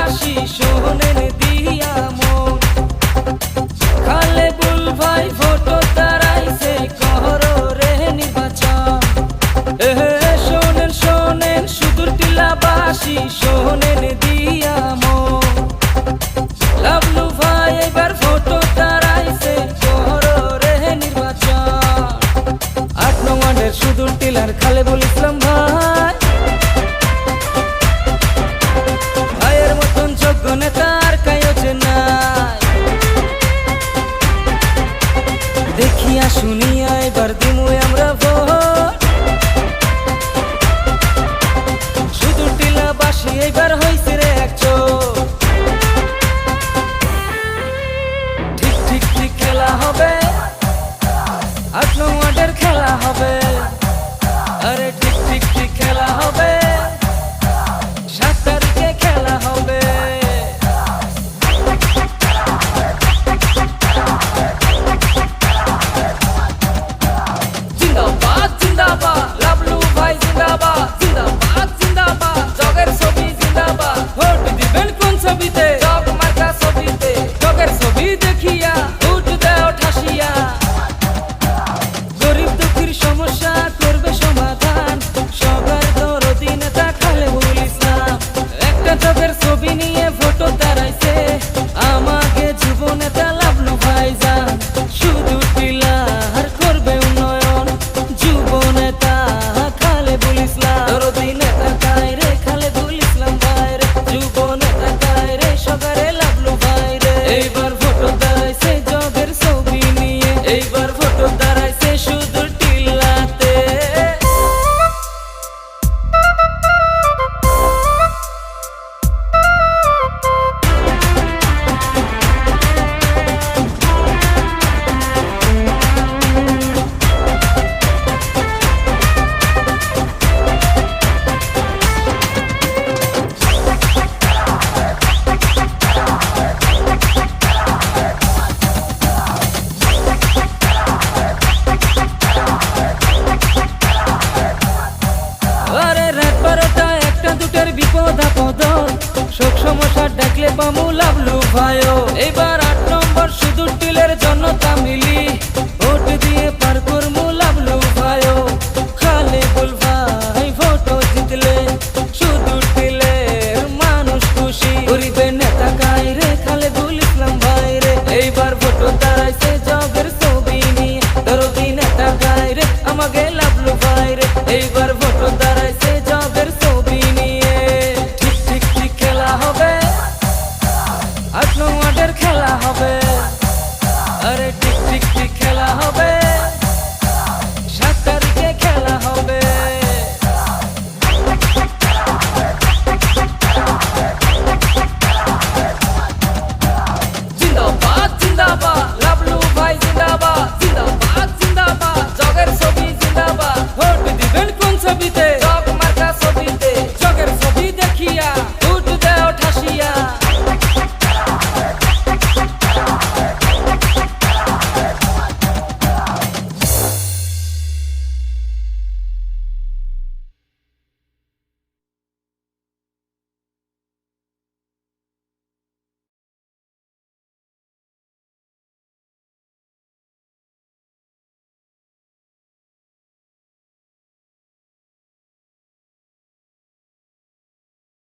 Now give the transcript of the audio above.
বাসি শোনেন দিয়া মন খালে বুল ভাই ফটো তারাইছে করো রে নির্বাচন শোনেন শোনেন সুদূর টিলা বাসি শোনেন দিয়া মন লাবলু ভাই এবার ফটো তারাইছে করো রে নির্বাচন 8 নং ওয়ার্ডের সুদূর টিলার খালে বুল ইসলাম ভাই ভাইয়ের মতন যোগ্য নেতার কায়োজে নাই দেখিয়া শুনিয়া এবার দিমু আমরা ভোট সুদূর টিলা বাসি এবার হইছে রে একচোট ঠিক ঠিক ঠিক খেলা হবে 8 নং ওয়ার্ডের খেলা হবে আরে ঠিক ঠিক ঠিক খেলা হবে 7 তারিখে খেলা হবে জিন্দাবাদ জিন্দাবাদ লাবলু ভাই জিন্দাবাদ জিন্দাবাদ জিন্দাবাদ জগের ছবি জিন্দাবাদ ভোট দিবেন কোন ছবিতে জগ মার্কা ছবিতে জগের ছবি দেখিয়া ভোট দেও ঠাসিয়া গরিব দুঃখীর সমস্যা করবে সমাধান সবার দরদি নেতা খালে বুল ইসলাম একটা জগের ছবি নিয়ে ফটো দাঁড়াইছে আমাকে যুব নেতা লাবলু ভাইজান সুদূর টিলার করবে উন্নয়ন যুব নেতা খালে বুল ইসলাম দরদি নেতা কায় রে খালে বুল ইসলাম ভাই রে যুব নেতা কায় রে সগারে লাবলু ভাই রে এইবার ফটো দাঁড়াইছে জগের ছবি নিয়ে এইবার ফটো দাঁড়াইছে সুদূর টিলাতে আরে রাত 12টা 1টা 2টার বিপদ আপদ শোক সমস্যা ডাকলে পামু লাবলু ভাইও এবার 8 নম্বর সুদূর টিলের জনতা মিলি ভোট দিয়ে পার করমু লাবলু ভাইও খালে বুল ভাই